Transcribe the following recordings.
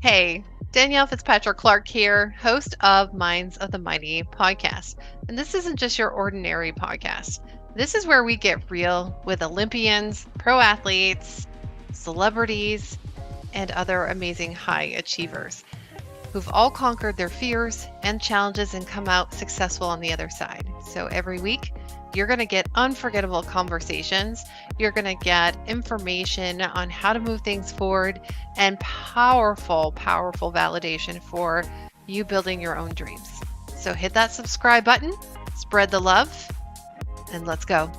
Hey, Danielle Fitzpatrick Clark here, host of Minds of the Mighty podcast. And this isn't just your ordinary podcast. This is where we get real with Olympians, pro athletes, celebrities, and other amazing high achievers who've all conquered their fears and challenges and come out successful on the other side. So every week, you're going to get unforgettable conversations. You're going to get information on how to move things forward and powerful, powerful validation for you building your own dreams. So hit that subscribe button, spread the love, and let's go.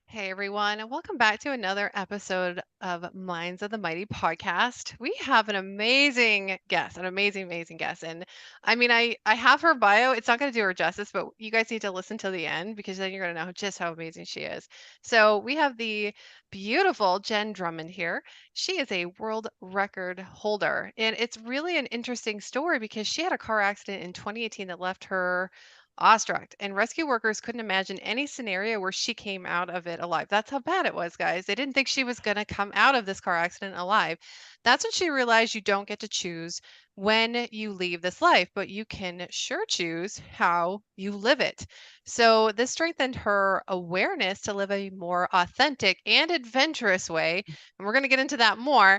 Hey everyone, and welcome back to another episode of Minds of the Mighty podcast. We have an amazing guest, amazing guest. And I have her bio. It's not going to do her justice, but you guys need to listen to the end because then you're going to know just how amazing she is. So we have the beautiful Jenn Drummond here. She is a world record holder, and it's really an interesting story because she had a car accident in 2018 that left her awestruck, and rescue workers couldn't imagine any scenario where she came out of it alive. That's how bad it was, guys. They didn't think she was going to come out of this car accident alive. That's when she realized you don't get to choose when you leave this life, but you can sure choose how you live it. So, this strengthened her awareness to live a more authentic and adventurous way. And we're going to get into that more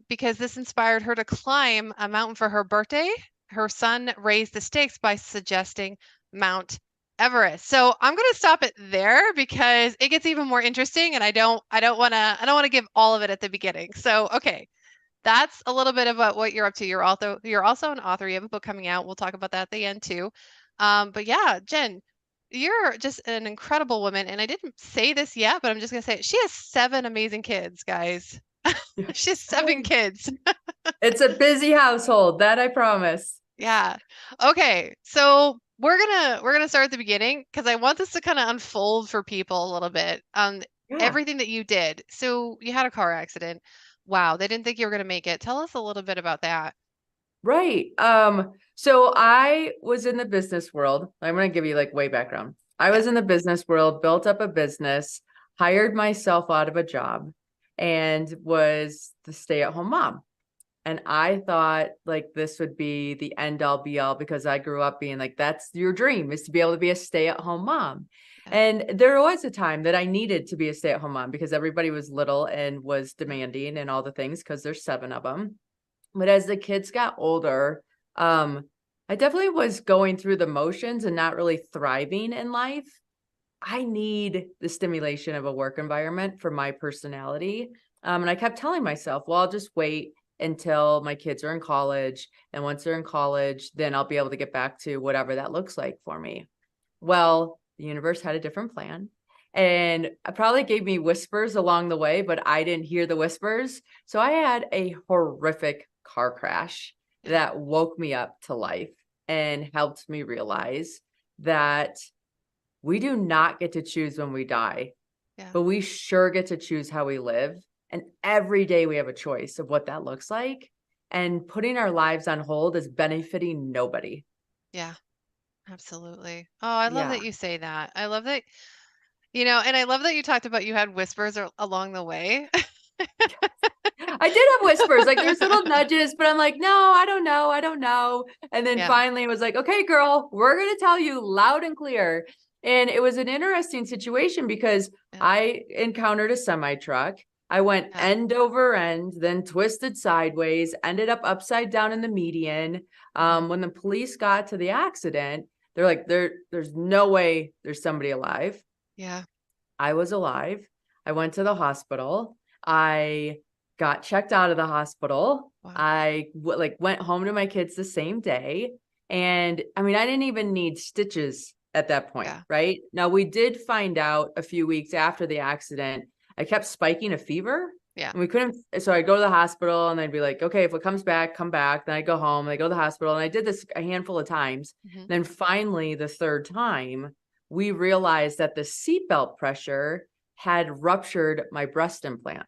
because this inspired her to climb a mountain for her birthday. Her son raised the stakes by suggesting Mount Everest. So I'm going to stop it there because it gets even more interesting, and I don't want to give all of it at the beginning. So okay, that's a little bit about what you're up to. You're also an author. You have a book coming out. We'll talk about that at the end too. But yeah, Jenn, you're just an incredible woman, and I didn't say this yet, but I'm just going to say it. She has 7 amazing kids, guys. She has 7 kids. It's a busy household, that I promise. Yeah. Okay. So we're gonna start at the beginning because I want this to kind of unfold for people a little bit. Yeah, Everything that you did. So you had a car accident. Wow, they didn't think you were gonna make it. Tell us a little bit about that. right. So I was in the business world. I'm going to give you like way background. I Yeah. was in the business world, built up a business, hired myself out of a job, and was the stay-at-home mom. And I thought like this would be the end all be all because I grew up being like, that's your dream is to be able to be a stay-at-home mom. Yeah. And there was a time that I needed to be a stay-at-home mom because everybody was little and was demanding and all the things because there's 7 of them. But as the kids got older, I definitely was going through the motions and not really thriving in life. I need the stimulation of a work environment for my personality. And I kept telling myself, well, I'll just wait until my kids are in college. And once they're in college, then I'll be able to get back to whatever that looks like for me. Well, the universe had a different plan. And it probably gave me whispers along the way, but I didn't hear the whispers. So I had a horrific car crash Yeah. that woke me up to life and helped me realize that we do not get to choose when we die, Yeah. but we sure get to choose how we live. And every day we have a choice of what that looks like. And putting our lives on hold is benefiting nobody. Yeah. Absolutely. Oh, I love Yeah. that you say that. I love that, and I love that you talked about you had whispers along the way. I did have whispers, like there's little nudges, but I'm like, no, I don't know. I don't know. And then Yeah. finally it was like, okay, girl, we're going to tell you loud and clear. And it was an interesting situation because Yeah. I encountered a semi truck. I went Yeah. end over end, then twisted sideways, ended up upside down in the median. Mhm. When the police got to the accident, they're like, there's no way there's somebody alive. Yeah. I was alive. I went to the hospital. I got checked out of the hospital. Wow. I went home to my kids the same day. And I mean, I didn't even need stitches at that point, Yeah. right? Now, we did find out a few weeks after the accident, I kept spiking a fever Yeah. and we couldn't. So I'd go to the hospital and they'd be like, okay, if it comes back, come back. Then I'd go home and I go to the hospital. And I did this a handful of times. Mhm. Then finally, the third time, we realized that the seatbelt pressure had ruptured my breast implant.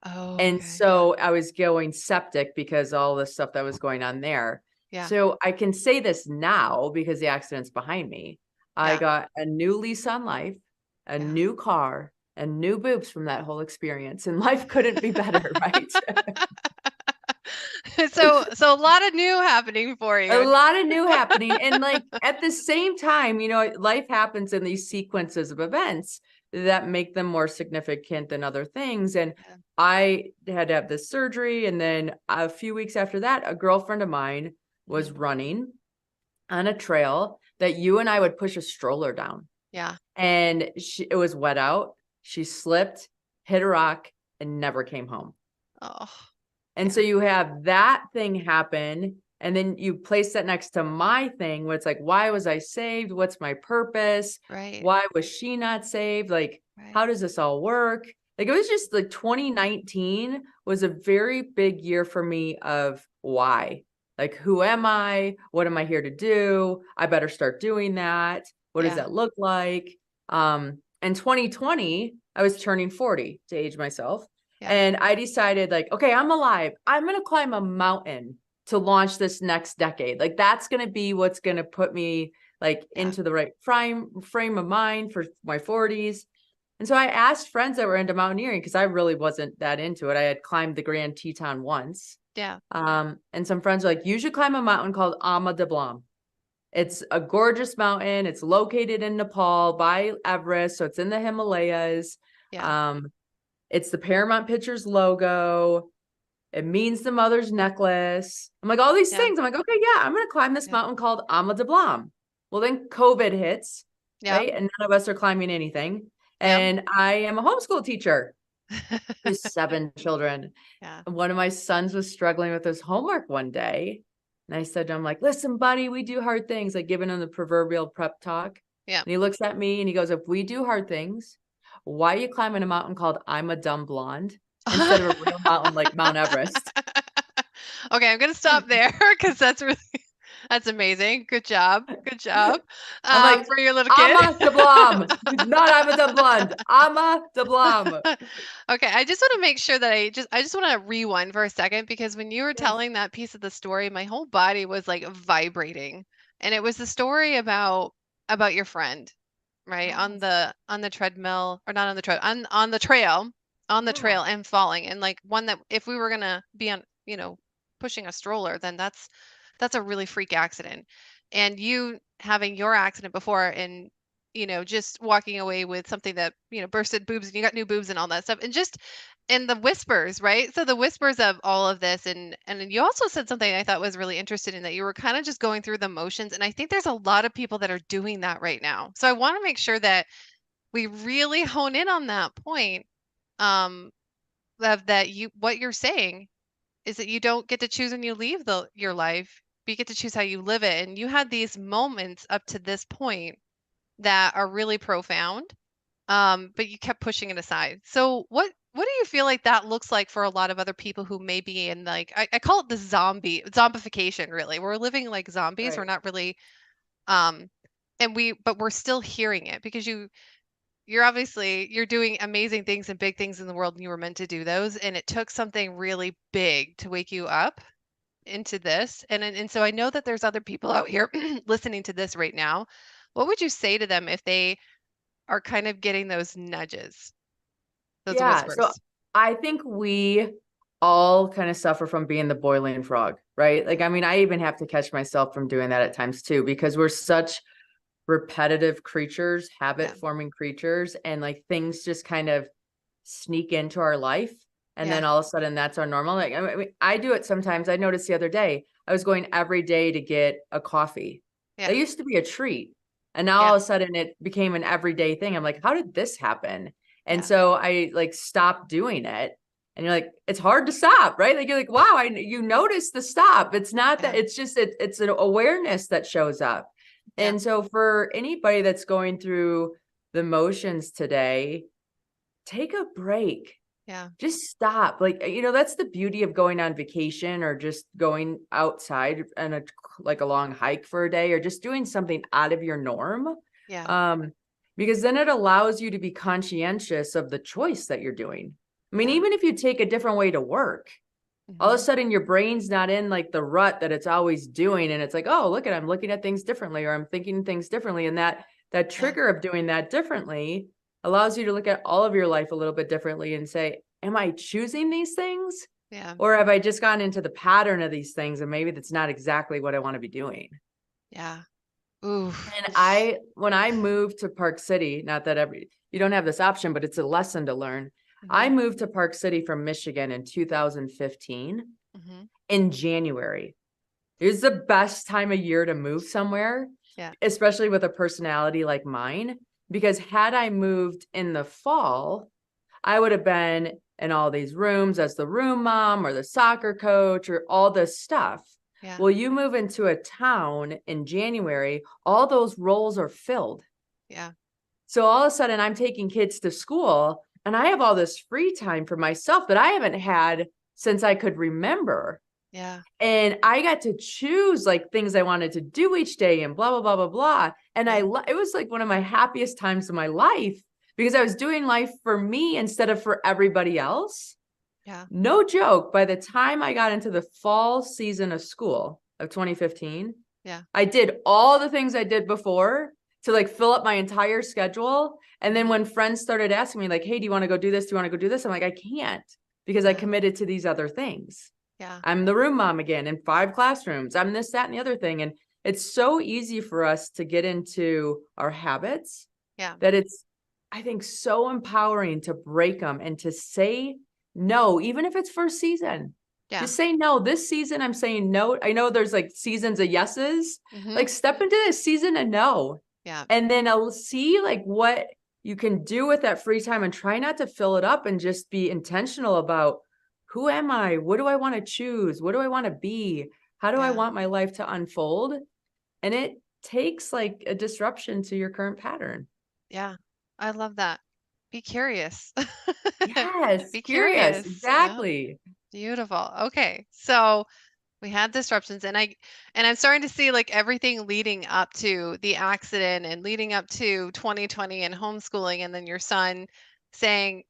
Oh, And okay. Yeah. so I was going septic because all the stuff that was going on there. Yeah. So I can say this now because the accident's behind me. I Yeah. got a new lease on life, a Yeah. new car, and new boobs from that whole experience. And life couldn't be better, right? So a lot of new happening for A you. lot of new happening. And like at the same time, life happens in these sequences of events that make them more significant than other things. And Yeah. I had to have this surgery. And then a few weeks after that, a girlfriend of mine was Mhm. running on a trail that you and I would push a stroller down. Yeah. And it was wet out. She slipped, hit a rock, and never came home. Oh, And so yeah. you have that thing happen, and then you place that next to my thing where it's like, why was I saved? What's my purpose? Right. Why was she not saved? Like, how Right. does this all work? Like, it was just like 2019 was a very big year for me of why. Like, who am I? What am I here to do? I better start doing that. What does Yeah. that look like? In 2020, I was turning 40 to age myself. Yeah. And I decided, like, okay, I'm alive. I'm going to climb a mountain to launch this next decade. Like, that's going to be what's going to put me like Yeah. into the right frame of mind for my 40s. And so I asked friends that were into mountaineering because I really wasn't that into it. I had climbed the Grand Teton once. Yeah. And some friends were like, you should climb a mountain called Ama de Blanc. It's a gorgeous mountain. It's located in Nepal by Everest. So it's in the Himalayas. Yeah. Um, it's the Paramount Pictures logo. It means the mother's necklace. I'm like, all these Yeah. things. I'm like, okay, yeah, I'm going to climb this Yeah. mountain called Ama de Blanc. Well, then COVID hits, Yeah. right? And none of us are climbing anything. Yeah. And I am a homeschool teacher with 7 children. Yeah. And one of my sons was struggling with his homework one day. And I said to him, like, listen, buddy, we do hard things, like giving him the proverbial prep talk. Yeah. And he looks at me and he goes, if we do hard things, why are you climbing a mountain called I'm a Dumb Blonde instead of a real mountain like Mount Everest? Okay, I'm gonna stop there because that's amazing. Good job. Good job. I'm like, For your little kid. Ama de Blanc, not I'm a Dumb Blonde, Ama de Blanc. Okay, I just want to make sure that I just want to rewind for a second because when you were Yes. telling that piece of the story, my whole body was like vibrating. And it was the story about your friend, right? On Yes. the treadmill or not on the tread on the trail, on the Yeah. trail and falling. And like one that if we were gonna be on, pushing a stroller, then that's a really freak accident. And you having your accident before and just walking away with something that, bursted boobs and you got new boobs and all that stuff. And just and the whispers, right? So the whispers of all of this and then you also said something I thought was really interesting in that you were kind of just going through the motions. And I think there's a lot of people that are doing that right now. So I want to make sure that we really hone in on that point um of that you what you're saying is that you don't get to choose when you leave your life. But you get to choose how you live it. And you had these moments up to this point that are really profound, but you kept pushing it aside. So what do you feel like that looks like for a lot of other people who may be in like I call it the zombification really. We're living like zombies. We're Right. not really um but we're still hearing it because you're doing amazing things and big things in the world and you were meant to do those and it took something really big to wake you up into this and so I know that there's other people out here listening to this right now. What would you say to them if they are kind of getting those nudges, those Yeah. So whispers? I think we all kind of suffer from being the boiling frog, right? Like, I mean, I even have to catch myself from doing that at times too, because we're such repetitive creatures, Yeah. habit forming creatures, and like things just kind of sneak into our life. And Yeah. then all of a sudden that's our normal. Like, I mean, I do it sometimes. I noticed the other day, I was going every day to get a coffee. Yeah. That used to be a treat. And now Yeah. all of a sudden it became an everyday thing. I'm like, how did this happen? And Yeah. so I like stopped doing it. And you're like, it's hard to stop, right? Like you're like, wow, you notice the stop. It's not that Yeah. it's just it's an awareness that shows up. Yeah. And so for anybody that's going through the motions today, take a break. Yeah. Just stop. Like, that's the beauty of going on vacation or just going outside and like a long hike for a day or just doing something out of your norm. Yeah. Um, because then it allows you to be conscientious of the choice that you're doing. I mean, Yeah. even if you take a different way to work, all of a Mhm. sudden your brain's not in like the rut that it's always doing. And it's like, oh, look at, I'm looking at things differently, or I'm thinking things differently. And that Yeah. trigger of doing that differently allows you to look at all of your life a little bit differently and say, am I choosing these things? Yeah. Or have I just gotten into the pattern of these things and maybe that's not exactly what I want to be doing? Yeah. Ooh. And when I moved to Park City, not that you don't have this option, but it's a lesson to learn. I Mhm. moved to Park City from Michigan in 2015 Mhm. in January. It was the best time of year to move somewhere, Yeah. especially with a personality like mine, because had I moved in the fall, I would have been in all these rooms as the room mom or the soccer coach or all this stuff. Yeah. Well, you move into a town in January, all those roles are filled. Yeah. So all of a sudden I'm taking kids to school and I have all this free time for myself that I haven't had since I could remember. Yeah. And I got to choose like things I wanted to do each day and blah, blah, blah, blah, blah. And Yeah. it was like one of my happiest times of my life because I was doing life for me instead of for everybody else. Yeah. No joke. By the time I got into the fall season of school of 2015, Yeah. I did all the things I did before to like fill up my entire schedule. And then Mhm. when friends started asking me like, hey, do you want to go do this? Do you want to go do this? I'm like, I can't because I Yeah. committed to these other things. Yeah. I'm the room mom again in 5 classrooms. I'm this, that, and the other thing. And it's so easy for us to get into our habits Yeah. that it's, I think, so empowering to break them and to say no, even if it's for a season. Yeah. Just say no. This season, I'm saying no. I know there's like seasons of yeses. Mhm. Like step into this season of no. Yeah. And then I'll see like what you can do with that free time and try not to fill it up and just be intentional about who am I? What do I want to choose? What do I want to be? How do I Yeah. want my life to unfold? And it takes like a disruption to your current pattern. Yeah. I love that. Be curious. Yes, Be curious. curious. Yeah. Exactly. Beautiful. Okay. So we had disruptions and I'm starting to see like everything leading up to the accident and leading up to 2020 and homeschooling and then your son saying,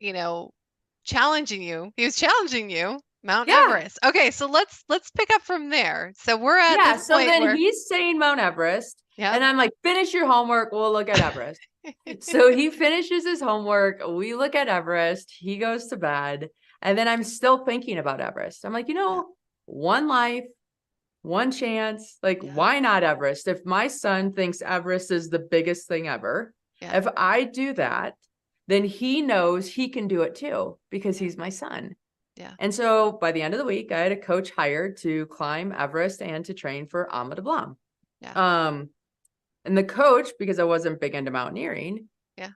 challenging you. He was challenging you, Mount Yeah. Everest. Okay, so let's pick up from there. So we're at Yeah. this So point then where he's saying Mount Everest. yep. And I'm like, finish your homework. We'll look at Everest. So he finishes his homework. We look at Everest. He goes to bed. And then I'm still thinking about Everest. I'm like, Yeah. one life, one chance. Like, Yeah. why not Everest? If my son thinks Everest is the biggest thing ever, Yeah. if I do that, then he knows he can do it too because Yeah. he's my son. Yeah. And so by the end of the week, I had a coach hired to climb Everest and to train for Ama de Blanc. Yeah. Um, and the coach, because I wasn't big into mountaineering, Yeah.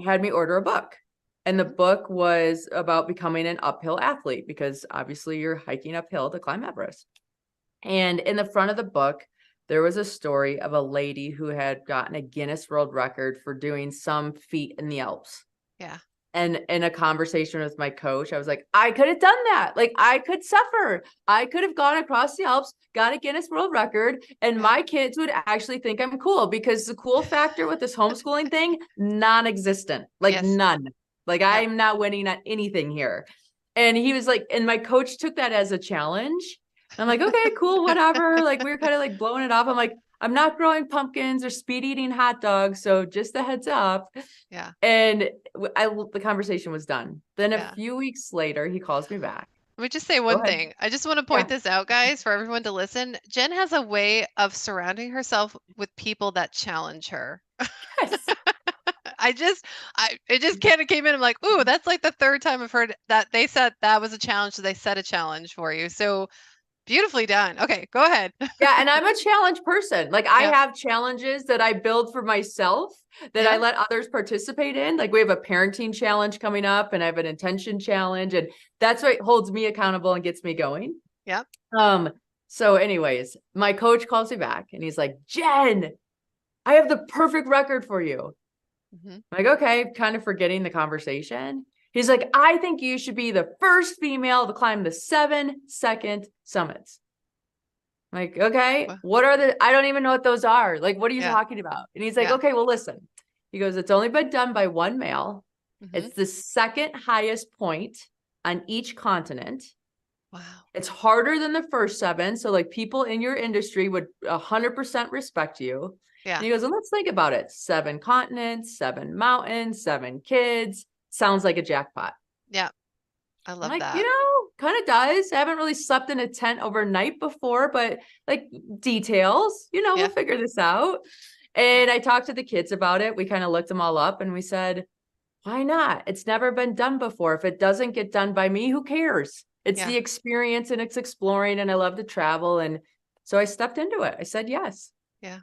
had me order a book. And the Mhm. book was about becoming an uphill athlete because obviously you're hiking uphill to climb Everest. And in the front of the book, there was a story of a lady who had gotten a Guinness World Record for doing some feat in the Alps. Yeah. And in a conversation with my coach, I was like, I could have done that. Like, I could suffer. I could have gone across the Alps, got a Guinness World Record, and Yeah. my kids would actually think I'm cool because the cool factor with this homeschooling thing, non-existent, like Yes. none. Like, Yep. I'm not winning at anything here. And he was like, and my coach took that as a challenge. I'm like, okay, cool, whatever. Like, we were kind of like blowing it off. I'm like, I'm not growing pumpkins or speed eating hot dogs. So just a heads up. Yeah. And the conversation was done. Then a Yeah. few weeks later, he calls me back. Let me just say Go one ahead. thing. I just want to Yeah. point this out, guys, for everyone to listen. Jen has a way of surrounding herself with people that challenge her. Yes. I just, it just kind of came in. I'm like, ooh, that's like the third time I've heard that they said that was a challenge. So they set a challenge for you. So beautifully done. Okay, go ahead. Yeah. And I'm a challenge person. Like I Yeah, have challenges that I build for myself that I yeah, let others participate in. Like we have a parenting challenge coming up and I have an intention challenge. And that's what holds me accountable and gets me going. yeah. Um, so anyways, my coach calls me back and he's like, Jen, I have the perfect record for you. Hmm. I'm like, okay, kind of forgetting the conversation. He's like, I think you should be the first female to climb the 7-second summits. I'm like, okay, Well, what are I don't even know what those are. Like, what are you yeah, talking about? And he's like, yeah. okay, well, listen. He goes, it's only been done by one male. Hmm. It's the second highest point on each continent. Wow. It's harder than the first 7. So like people in your industry would 100% respect you. Yeah. And he goes, and let's think about it. 7 continents, 7 mountains, 7 kids. Sounds like a jackpot. Yeah. I I'm love like, that. kind of does. I haven't really slept in a tent overnight before, but like details, Yeah. we'll figure this out. Yeah. And I talked to the kids about it. We kind of looked them all up and we said, why not? It's never been done before. If it doesn't get done by me, who cares? It's Yeah. the experience and it's exploring and I love to travel. And so I stepped into it. I said, yes. Yeah.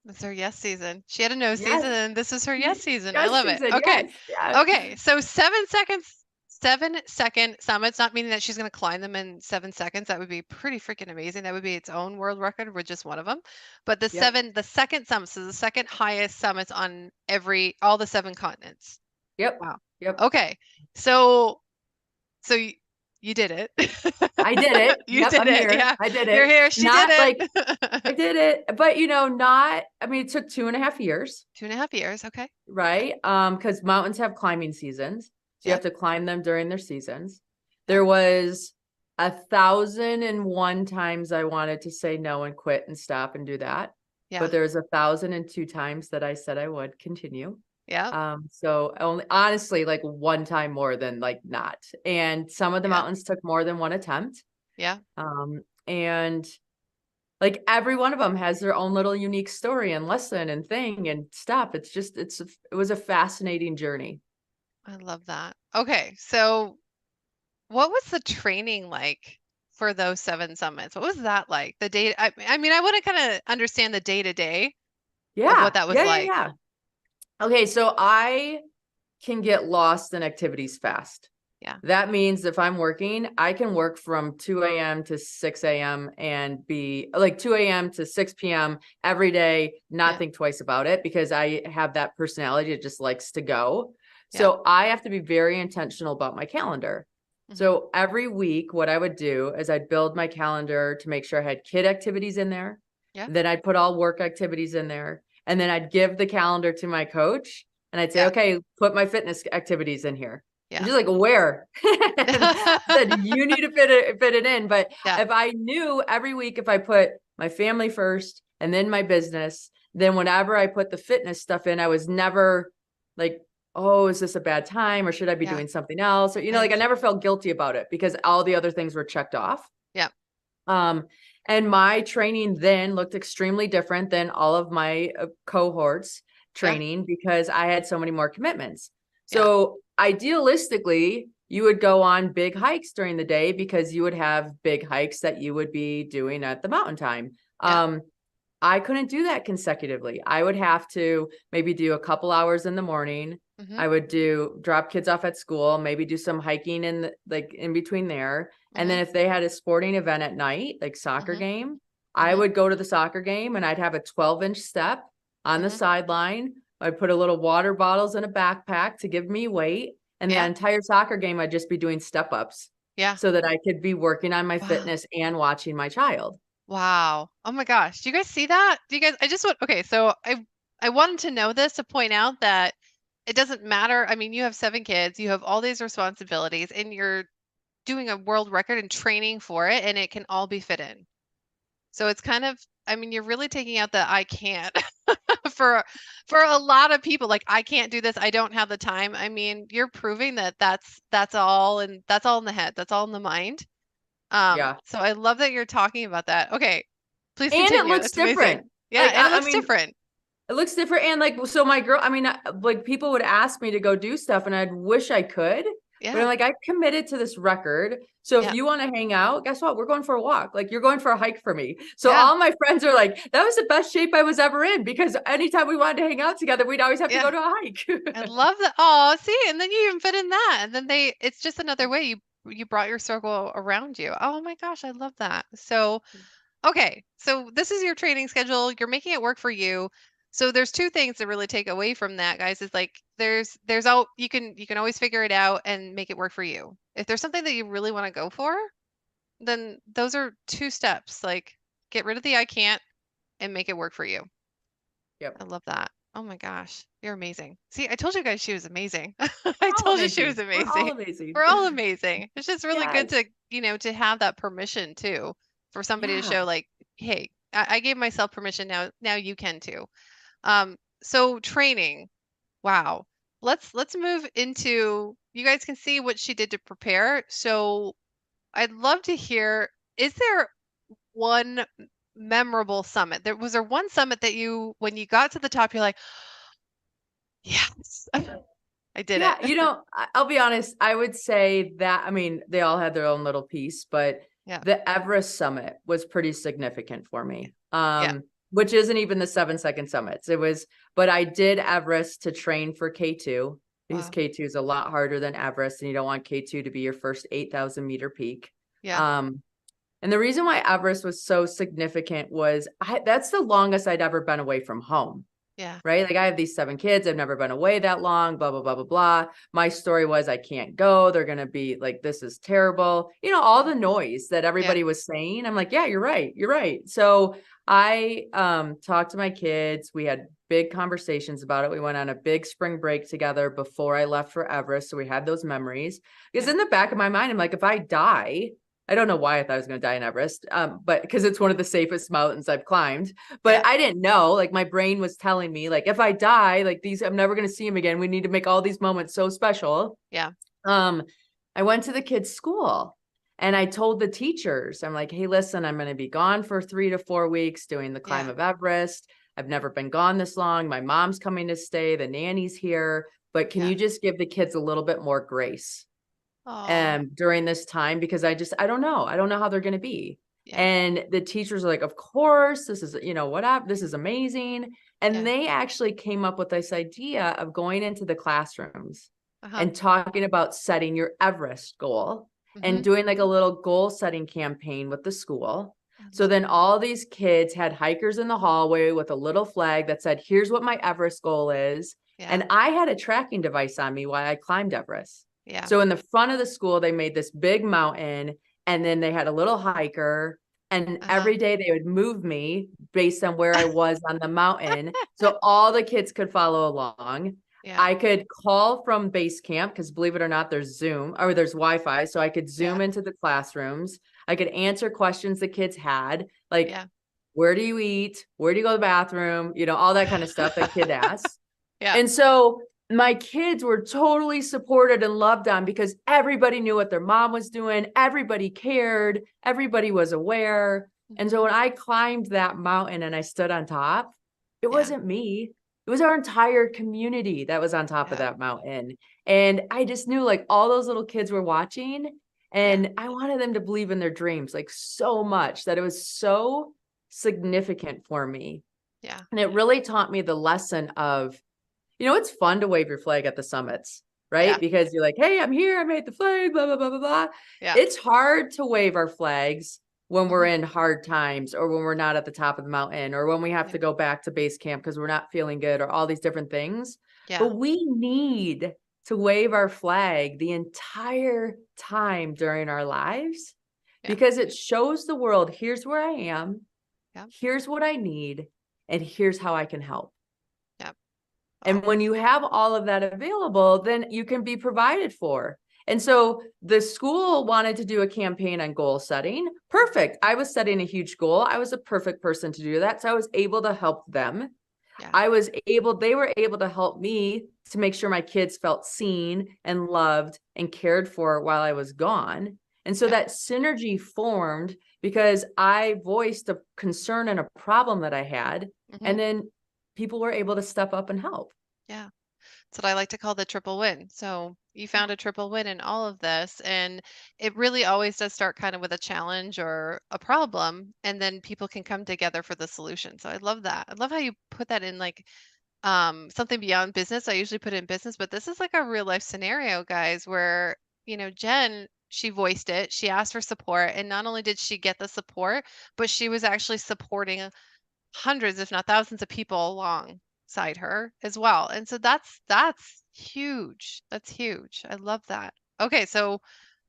It's her yes season. She had a no Yes. season, and this is her yes season. I Yes, love it. season. Okay. Yes. Yeah. Okay. So 7 seconds, 7-second summits, not meaning that she's going to climb them in 7 seconds. That would be pretty freaking amazing. That would be its own world record with just one of them. But Yep. the second summit, so the second highest summits on all the 7 continents. Yep. Wow. Yep. Okay. So, so you did it. I did it. You Yep. did I'm it. here. Yeah. I did You're it. here. She did Not like I it. did it, but I mean, it took 2.5 years, 2.5 years. Okay. right? Because mountains have climbing seasons. So you have Yep. to climb them during their seasons. Yep. There was 1,001 times I wanted to say no and quit and stop and do that. Yeah. But there was 1,002 times that I said I would continue. Yeah. So only honestly, like one time more than like not. And some of the Yeah. mountains took more than one attempt. Yeah. And like every one of them has their own little unique story and lesson and thing and stuff. It was a fascinating journey. I love that. Okay. So what was the training like for those 7 summits? What was that like? The day, I mean, I want to kind of understand the day to day of what Yeah. that was Yeah. Yeah. like. Yeah. Okay. So I can get lost in activities fast. Yeah. That means if I'm working, I can work from 2 a.m. to 6 a.m. and be like 2 a.m. to 6 p.m. every day, not Yeah. think twice about it because I have that personality that just likes to go. Yeah. So I have to be very intentional about my calendar. Hmm. So every week, what I would do is I'd build my calendar to make sure I had kid activities in there. Yeah. Then I'd put all work activities in there. And then I'd give the calendar to my coach and I'd say, Yeah. okay, put my fitness activities in here. And Yeah. she's like, where? And I said, you need to fit it in. But Yeah. if I knew every week, if I put my family first and then my business, then whenever I put the fitness stuff in, I was never like, oh, is this a bad time or should I be Yeah. doing something else? Or, like I Right. never felt guilty about it because all the other things were checked off. Yeah. And my training then looked extremely different than all of my cohorts Yeah. training because I had so many more commitments. Yeah. So idealistically, you would go on big hikes during the day because you would have big hikes that you would be doing at the mountain time. Yeah. I couldn't do that consecutively. I would have to maybe do a couple hours in the morning. Hmm. I would drop kids off at school, maybe do some hiking in between there. And then Hmm. if they had a sporting event at night, like soccer Hmm. game, I Hmm. would go to the soccer game and I'd have a 12-inch step on the Hmm. sideline. I'd put a little water bottles in a backpack to give me weight. And the Yeah. entire soccer game, I'd just be doing step ups Yeah. so that I could be working on my Wow. fitness and watching my child. Wow. Oh my gosh. Do you guys see that? Do you guys, I just want, okay, so I wanted to know this to point out that it doesn't matter. I mean, you have 7 kids, you have all these responsibilities, and you're doing a world record and training for it, and it can all be fit in. So it's kind of, I mean, you're really taking out the I can't for a lot of people. Like, I can't do this. I don't have the time. I mean, you're proving that that's all, and that's all in the head. That's all in the mind. Yeah. So I love that you're talking about that. Okay, please And it continue. looks It's amazing. different. Yeah, Like, and it I looks mean, different. it looks different. And like, so my girl, I mean, like people would ask me to go do stuff and I'd wish I could, but I'm Yeah, like, I committed to this record. So if yeah, you want to hang out, guess what? We're going for a walk. Like you're going for a hike for me. So yeah, all my friends are like, that was the best shape I was ever in because anytime we wanted to hang out together, we'd always have to yeah. go to a I hike. love that. Oh, see, and then you even fit in that, and then it's just another way you brought your circle around you. Oh my gosh, I love that. So, okay, so this is your training schedule. You're making it work for you. So there's two things to really take away from that, guys. Is like there's all you can always figure it out and make it work for you. If there's something that you really want to go for, then those are two steps. Like get rid of the I can't and make it work for you. Yep. I love that. Oh my gosh, you're amazing. See, I told you guys she was amazing. I We're all told you she was amazing. We're all amazing. amazing. We're all amazing. It's just really good Yes. to, to have that permission too, for somebody to Yeah. show like, hey, I gave myself permission. Now you can too. So training. Wow. Let's move into, you guys can see what she did to prepare. So I'd love to hear, is there one memorable summit? Was there one summit that when you got to the top, you're like, yes, I did Yeah, it. I'll be honest. I would say that, I mean, they all had their own little piece, but Yeah. the Everest summit was pretty significant for me. Yeah. Which isn't even the 7-second summits. But I did Everest to train for K2 because Wow. K2 is a lot harder than Everest, and you don't want K2 to be your first 8,000 meter peak. Yeah. And the reason why Everest was so significant was that's the longest I'd ever been away from home. Yeah. Right? Like, I have these 7 kids. I've never been away that long, blah, blah, blah, blah, blah. My story was I can't go. They're going to be like, this is terrible. All the noise that Yeah. everybody was saying. I'm like, yeah, you're right. You're right. So I talked to my kids. We had big conversations about it. We went on a big spring break together before I left for Everest. So we had those memories, because Yeah. in the back of my mind, I'm like, if I die, I don't know why I thought I was going to die in Everest, but because it's one of the safest mountains I've climbed. Yeah. But I didn't know, like, my brain was telling me, like, if I die, like, I'm never going to see him again. We need to make all these moments so special. Yeah. I went to the kids' school and I told the teachers, I'm like, hey, listen, I'm going to be gone for 3 to 4 weeks doing the climb Yeah. of Everest. I've never been gone this long. My mom's coming to stay. The nanny's here. But can Yeah. you just give the kids a little bit more grace Oh. during this time? Because I don't know. I don't know how they're going to be. Yeah. And the teachers are like, of course, this is, whatever. This is amazing. And Yeah. they actually came up with this idea of going into the classrooms Uh-huh. and talking about setting your Everest goal and Mm-hmm. doing like a little goal setting campaign with the school. I So love then that. all these kids had hikers in the hallway with a little flag that said, here's what my Everest goal is. Yeah. And I had a tracking device on me while I climbed Everest. Yeah. So in the front of the school, they made this big mountain, and then they had a little hiker. And Uh-huh. every day they would move me based on where I was on the mountain. So all the kids could follow along. Yeah. I could call from base camp because, believe it or not, there's Zoom or there's Wi-Fi. So I could Yeah. Zoom into the classrooms. I could answer questions the kids had, like, Yeah. where do you eat? Where do you go to the bathroom? All that kind of stuff that kid asks. Yeah. And so my kids were totally supported and loved on because everybody knew what their mom was doing. Everybody cared. Everybody was aware. And so Mhm. when I climbed that mountain and I stood on top, it Yeah. wasn't me. It was our entire community that was on top of Yeah. that mountain. And I just knew, like, all those little kids were watching, Yeah. and I wanted them to believe in their dreams, like, so much, that it was so significant for me. Yeah. And it really taught me the lesson of, it's fun to wave your flag at the summits, Yeah. right? Because you're like, hey, I'm here. I made the flag, blah, blah, blah, blah, blah. Yeah. It's hard to wave our flags when we're Mhm. in hard times, or when we're not at the top of the mountain, or when we have Yeah. to go back to base camp because we're not feeling good, or all these different things. Yeah. But we need to wave our flag the entire time during our lives, Yeah. because it shows the world, here's where I am, Yeah. here's what I need, and here's how I can help. Yeah. And Oh. when you have all of that available, then you can be provided for. And so the school wanted to do a campaign on goal setting. Perfect. I was setting a huge goal. I was a perfect person to do that. So I was able to help them. Yeah. They were able to help me to make sure my kids felt seen and loved and cared for while I was gone. And so Yeah. that synergy formed because I voiced a concern and a problem that I had. Mhm. And then people were able to step up and help. Yeah. That's what I like to call the triple win. So you found a triple win in all of this, and it really always does start kind of with a challenge or a problem, and then people can come together for the solution. So I love that. I love how you put that in, like, something beyond business. I usually put it in business, but this is like a real life scenario, guys, where, Jen, she voiced it. She asked for support, and not only did she get the support, but she was actually supporting hundreds, if not thousands of people alongside her as well. And so that's huge. That's huge. I love that. Okay, so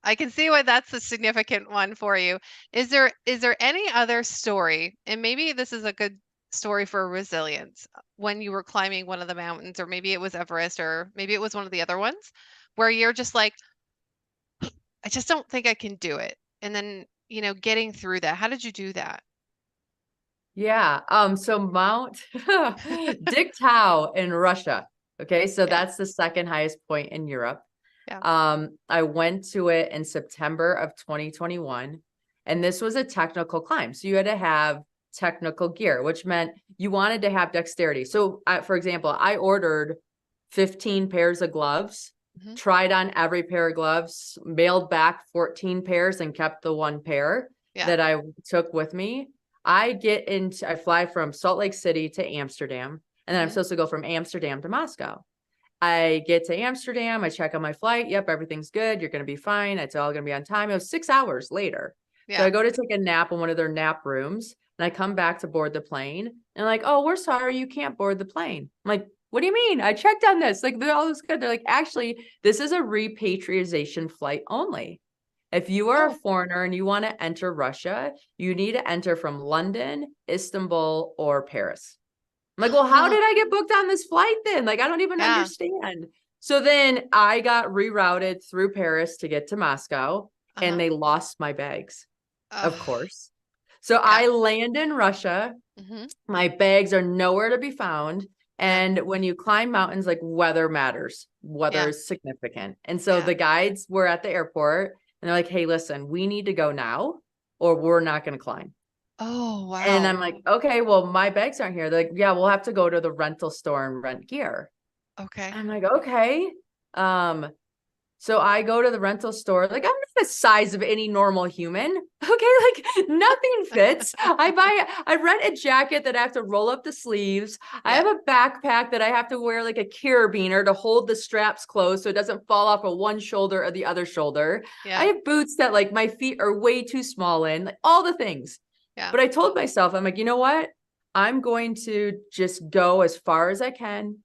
I can see why that's a significant one for you. Is there any other story, and maybe this is a good story for resilience, when you were climbing one of the mountains, or maybe it was Everest, or maybe it was one of the other ones, where you're just like, I just don't think I can do it. And then, getting through that. How did you do that? Yeah. So Mount Dictau in Russia. Okay. So Yeah. that's the second highest point in Europe. Yeah. I went to it in September of 2021, and this was a technical climb. So you had to have technical gear, which meant you wanted to have dexterity. So, for example, I ordered 15 pairs of gloves, Hmm. tried on every pair of gloves, mailed back 14 pairs, and kept the one pair Yeah. that I took with me. I fly from Salt Lake City to Amsterdam, and then I'm Hmm. supposed to go from Amsterdam to Moscow. I get to Amsterdam. I check on my flight. Yep, everything's good. You're going to be fine. It's all going to be on time. It was 6 hours later. So Yeah. I go to take a nap in one of their nap rooms, and I come back to board the plane. And like, oh, we're sorry, you can't board the plane. I'm like, what do you mean? I checked on this. Like, they're all this good. They're like, actually, this is a repatriation flight only. If you are a Oh. foreigner and you want to enter Russia, you need to enter from London, Istanbul, or Paris. I'm like, well, how did I get booked on this flight then? Like, I don't even Yeah. understand. So then I got rerouted through Paris to get to Moscow, and Uh-huh. they lost my bags, of Oh. course. So Yeah. I land in Russia. Hmm. My bags are nowhere to be found. Yeah. And when you climb mountains, like weather matters, weather Yeah. is significant. And so Yeah. the guides were at the airport and they're like, hey, listen, we need to go now or we're not going to climb. Oh, And wow. I'm like, okay, well, my bags aren't here. They're like, yeah, we'll have to go to the rental store and rent gear. Okay. I'm like, okay. Um, so I go to the rental store, like I'm not the size of any normal human. Okay, like nothing fits. I rent a jacket that I have to roll up the sleeves. I Yeah. have a backpack that I have to wear like a carabiner to hold the straps closed so it doesn't fall off of one shoulder or the other shoulder. I Yeah. have boots that like my feet are way too small in, like all the things. Yeah. But I told myself, I'm like, you know what? I'm going to just go as far as I can.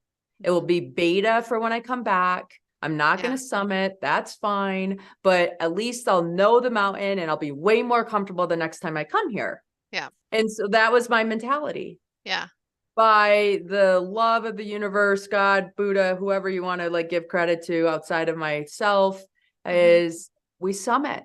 It will Mhm. be beta for when I come back. I'm not going Yeah. to summit. That's fine. But at least I'll know the mountain and I'll be way more comfortable the next time I come here. Yeah. And so that was my mentality. Yeah. By the love of the universe, God, Buddha, whoever you want to like give credit to outside of myself, Hmm. is we summit.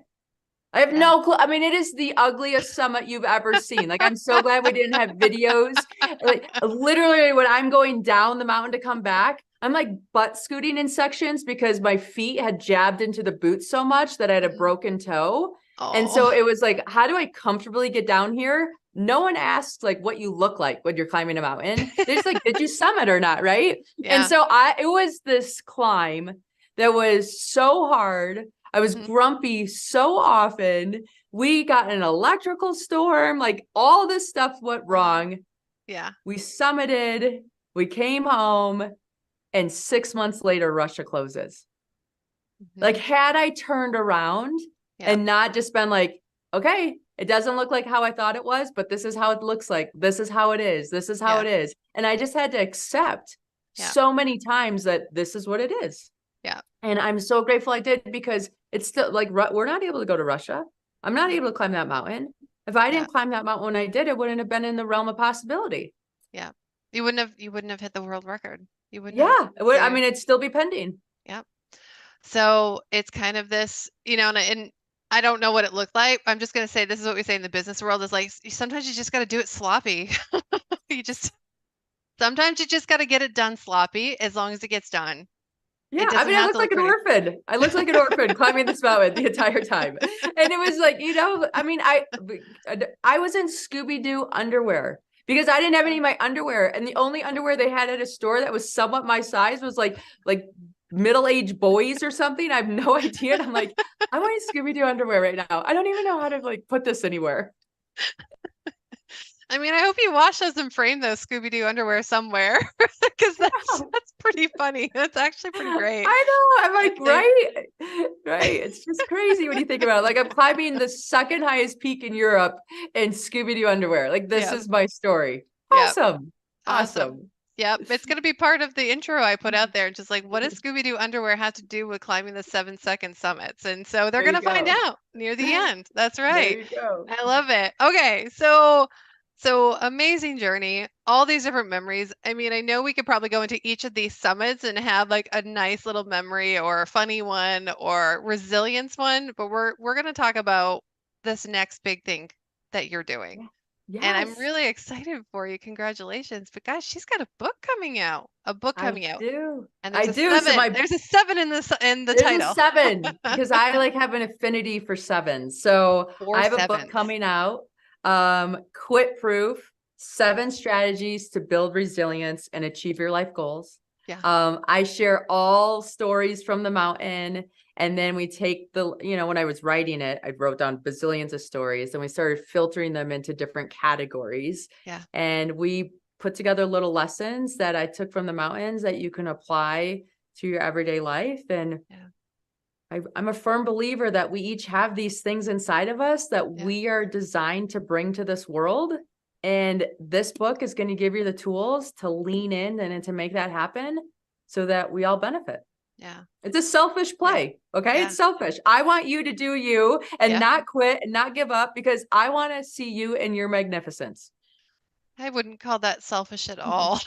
I have Yeah. no clue. I mean, it is the ugliest summit you've ever seen. Like, I'm so glad we didn't have videos. Like, literally, when I'm going down the mountain to come back, I'm like butt scooting in sections because my feet had jabbed into the boots so much that I had a Hmm. broken toe. And so Oh. it was like, how do I comfortably get down here? No one asks like what you look like when you're climbing a mountain. They're just like, did you summit or not? Right. And Yeah. so it was this climb that was so hard. I was Hmm. grumpy so often. We got an electrical storm, like all this stuff went Oh. wrong. Yeah. We summited, we came home, and 6 months later, Russia closes. Like, Hmm. had I turned around Yeah. and not just been like, okay, it doesn't look like how I thought it was, but this is how it looks like. This is how it is. This is how Yeah. it is. And I just had to accept Yeah. so many times that this is what it is. Yeah. And I'm so grateful I did because it's still like we're not able to go to Russia. I'm not Hmm. able to climb that mountain. If I Yeah. didn't climb that mountain when I did, it wouldn't have been in the realm of possibility. Yeah. You wouldn't have hit the world record. You wouldn't have. Yeah, So I mean, it'd still be pending. yeah. So it's kind of this, and I don't know what it looked like. I'm just gonna say this is what we say in the business world is like sometimes you just got to do it sloppy. You just sometimes you just got to get it done sloppy as long as it gets done. It Yeah, I doesn't mean, I have looked to look like an pretty. orphan. I looked like an orphan climbing this mountain the entire time, and it was like, I mean, I was in Scooby Doo underwear because I didn't have any of my underwear, and the only underwear they had at a store that was somewhat my size was like middle-aged boys or something. I have no idea. And I'm like, I want Scooby Doo underwear right now. I don't even know how to like put this anywhere. I mean, I hope you wash those and frame those Scooby Doo underwear somewhere because that's pretty funny. That's actually pretty great. I know. I'm like, They, right. It's just crazy when you think about it. Like, I'm climbing the second highest peak in Europe in Scooby Doo underwear. Like, this yeah, is my story. yeah, Awesome. awesome. Awesome. Yep, it's gonna be part of the intro I put out there. Just like, what does Scooby Doo underwear have to do with climbing the 7-second summits? And so they're There you gonna find go. out near the end. That's There right. you go. I love it. Okay, so amazing journey, all these different memories. I mean, I know we could probably go into each of these summits and have like a nice little memory or a funny one or resilience one, but we're going to talk about this next big thing that you're doing. And I'm Yes, really excited for you. Congratulations. But guys, she's got a book coming out. A book I coming out. do. And I there's a do. So 7. my There's a 7 in the there's a title. 7 because I like have an affinity for 7s. So 4 I have a book 7s. coming out, Quit Proof, 7 strategies to build resilience and achieve your life goals. Yeah. I share all stories from the mountain. And then we take when I was writing it, I wrote down bazillions of stories and we started filtering them into different categories. Yeah. And we put together little lessons that I took from the mountains that you can apply to your everyday life. And Yeah. I'm a firm believer that we each have these things inside of us that Yeah. we are designed to bring to this world. And this book is going to give you the tools to lean in and to make that happen so that we all benefit. Yeah. It's a selfish play. Okay. Yeah. It's selfish. I want you to do you and Yeah. not quit and not give up because I want to see you in your magnificence. I wouldn't call that selfish at all.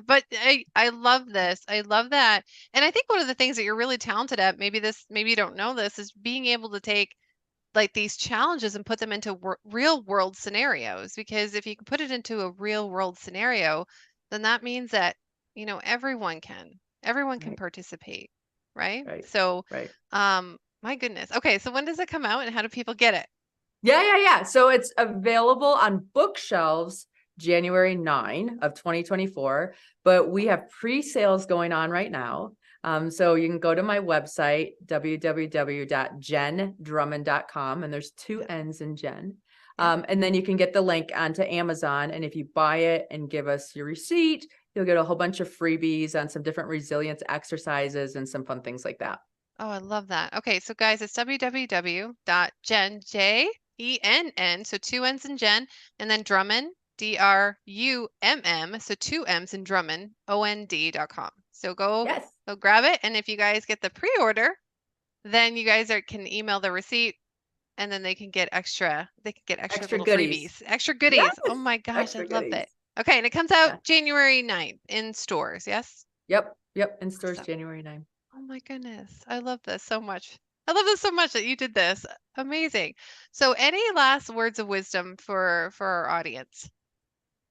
But I love this. I love that. And I think one of the things that you're really talented at, maybe you don't know this, is being able to take like these challenges and put them into real world scenarios. Because if you can put it into a real world scenario, then that means that, everyone can Right. participate, right? Right. So, Right. my goodness. Okay, so when does it come out and how do people get it? Yeah. So it's available on bookshelves January 9 of 2024, but we have pre-sales going on right now. So you can go to my website, www.jenndrummond.com, and there's 2 N's in Jen. Yeah. And then you can get the link onto Amazon. And if you buy it and give us your receipt, you'll get a whole bunch of freebies on some different resilience exercises and some fun things like that. Oh, I love that. Okay, so guys, it's www.jenn, Jenn, so 2 N's in Jen, and then Drummond, Drumm, so 2 M's in Drummond, OND.com. So go Yes. grab it, and if you guys get the pre-order, then you guys can email the receipt, and then they can get extra Extra little goodies. freebies, extra Yes. goodies. Oh my gosh, I Extra love goodies. it. Okay, and it comes out Yeah. January 9th in stores, yes? Yep. In stores Awesome. January 9. Oh my goodness. I love this so much. I love this so much that you did this. Amazing. So any last words of wisdom for our audience?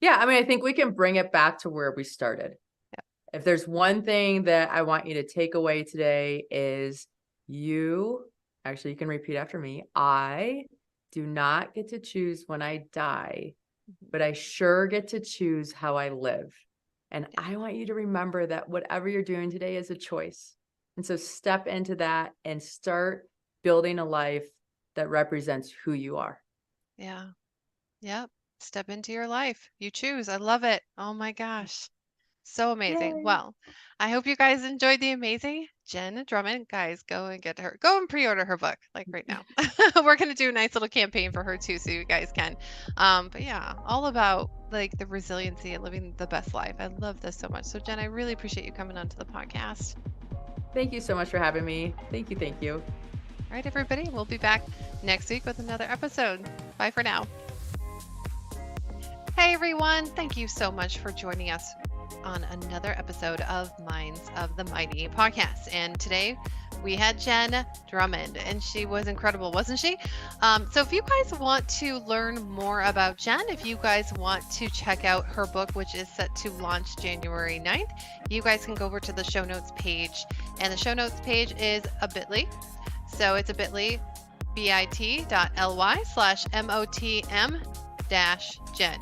Yeah, I mean, I think we can bring it back to where we started. Yeah. If there's one thing that I want you to take away today is you can repeat after me. I do not get to choose when I die, but I sure get to choose how I live. And I want you to remember that whatever you're doing today is a choice. And so step into that and start building a life that represents who you are. Yeah. Yep. Step into your life. You choose. I love it. Oh my gosh. So amazing. Yay. Well, I hope you guys enjoyed the amazing Jenn Drummond. Guys, go and get her. Go and pre-order her book, like right now. We're gonna do a nice little campaign for her too, so you guys can. But yeah, all about like the resiliency and living the best life. I love this so much. So Jenn, I really appreciate you coming onto the podcast. Thank you so much for having me. Thank you. All right, everybody. We'll be back next week with another episode. Bye for now. Hey everyone, thank you so much for joining us on another episode of Minds of the Mighty podcast. And today we had Jenn Drummond, and she was incredible, wasn't she? So if you guys want to learn more about Jenn, if you guys want to check out her book, which is set to launch January 9th, you guys can go over to the show notes page. And the show notes page is a bit.ly. So it's a bit.ly, bit.ly/MOTM-Jenn, Jenn.